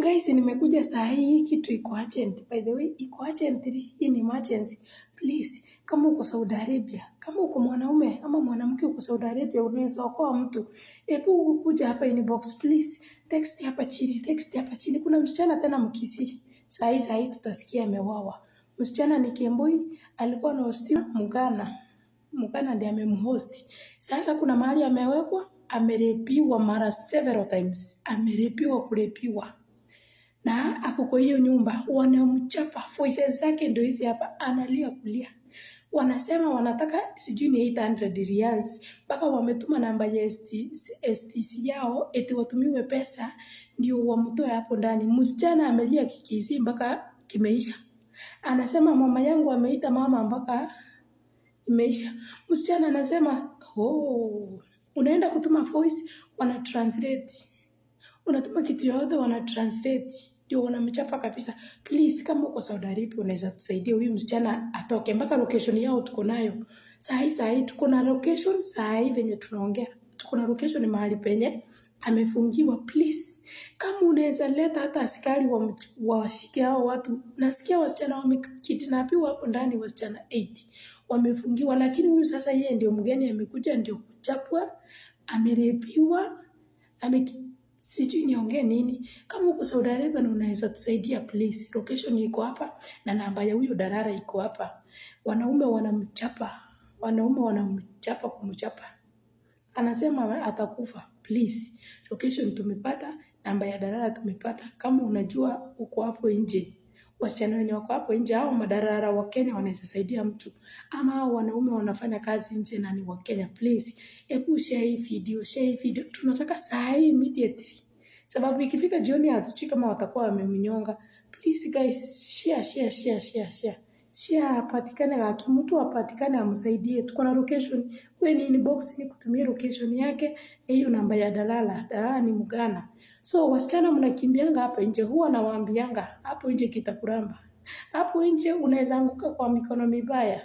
Guys, nimekuja saa hii kitu iko urgent. By the way, iko urgent, hii ni emergency. Please, kama uko Saudi Arabia, kama uko mwanaume ama mwanamke uko Saudi Arabia unaweza okoa mtu. Hebu kuja hapa inbox please. Text hapa chini. Kuna msichana tena Mkisii. Saa hii tutasikia amewawa. Msichana ni Kemboi, alikuwa na hostiwa Mugana ndiye amemhost. Sasa kuna mahali amewekwa, amerepiwa mara several times. Kurepiwa. Na ako kwa hiyo nyumba, wanamchapa, voices zake ndio hizi hapa, analia kulia. Wanasema wanataka sijui ni 800 riyals, mpaka wametuma namba ya STC yao, eti watumiwe pesa, ndio wamtoe hapo ndani. Msichana amelia kikisi mpaka kimeisha. Anasema mama yangu ameita mama mpaka imeisha. Msichana anasema, unaenda kutuma voice, wanatranslate. Unatuma kitu yote wanatranslate. Ndio wanamchapa kabisa. Please, kama uko Saudi Arabia unaweza tusaidia huyu msichana atoke. Mpaka location yao tuko nayo. Saa hii tuko na location, saa hii venye tunaongea. Tuko na location mahali penye amefungiwa. Please, kama unaweza leta hata askari washike hao watu. Nasikia wasichana wamekidnapiwa hapo ndani, wasichana 8 wamefungiwa, lakini huyu sasa yeye ndio mgeni amekuja, ndio kuchapwa, amerepiwa, sijui niongee nini. Kama uko Saudi Arabia na unaweza tusaidia please. Location iko hapa na namba ya huyo Darara iko hapa. Wanaume wanamchapa kumchapa. Anasema atakufa. Please. Location tumepata, namba ya Darara tumepata. Kama unajua uko hapo nje, wasichana wenye wako hapo nje au madarara wa Kenya wanaweza saidia mtu, ama hao wanaume wanafanya kazi nje na ni wa Kenya, please hebu share hii video. Tunataka saa hii immediately, sababu ikifika jioni hatujui kama watakuwa wamemnyonga. Please guys, share apatikane, haki mtu apatikane amsaidie. Tuko na location, wewe ni inbox ni kutumia location yake, hiyo namba ya Darara ni Mugana. So wasichana mnakimbianga hapa nje, huwa nawaambianga hapo nje kitakuramba. Hapo nje unaweza anguka kwa mikono mibaya.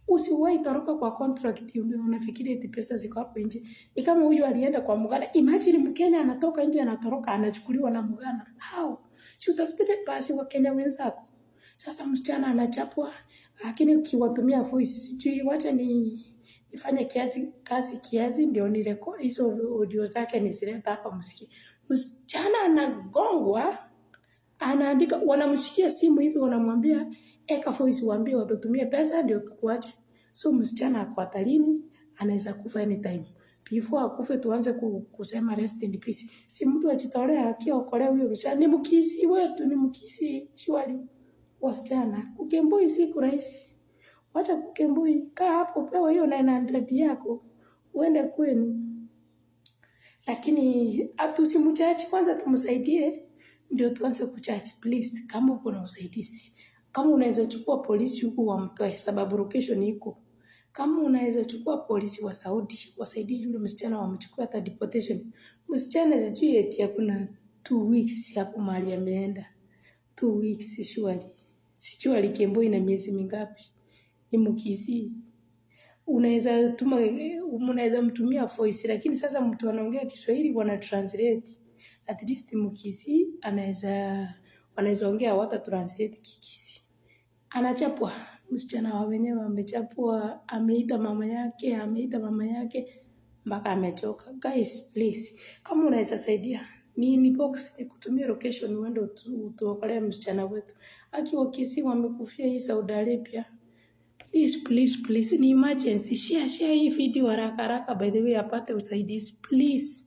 Usiwahi toroka kwa contract unafikiri eti pesa ziko hapo nje. Ni kama huyu alienda kwa Mugana. Imagine Mkenya anatoka nje anatoroka anachukuliwa na Mugana. How? Si utafutile basi wa Kenya wenzako. Sasa msichana anachapwa, lakini ukiwatumia voice sijui, wacha nifanye kazi kiasi ndio nirekodi hizo audio zake nizileta hapa msikie. Msichana anagongwa, anaandika, wanamshikia simu hivi wanamwambia eka voice, waambie watutumie pesa ndio tukuache. So msichana ako hatarini, anaweza kufa anytime. Before akufe tuanze kusema rest in peace. Si mtu ajitolea akiokolea huyo msichana. Ni Mkisii wetu, ni Mkisii shwari. Wasichana, Kemboi si rahisi. Wacha Kemboi, kaa hapo, pewa hiyo 900 yako, uende kwenu. Lakini tusimchachi kwanza, tumsaidie ndio tuanze kuchachi. Please, kama uko na usaidizi, kama unaweza chukua polisi huko wamtoe, sababu location iko. Kama unaweza chukua polisi wa Saudi wasaidie yule msichana, wamchukue hata deportation. Msichana sijui eti kuna 2 weeks hapo mahali ameenda. 2 weeks surely. Sijui alikemboi na miezi mingapi. Ni Mkisii. Unaweza mtumia voice, lakini sasa mtu anaongea Kiswahili wana translate. At least Mkisii wanaweza ongea wata translate Kikisii. Anachapwa. Msichana wa wenyewe amechapwa, ameita mama yake mpaka amechoka. Guys, please, kama unaweza saidia, ni inbox kutumia location uende tuokolee msichana wetu. Akiwa Kisii wamekufia hii Saudi Arabia. Please, ni emergency. Share hii video haraka by the way apate usaidizi. Please.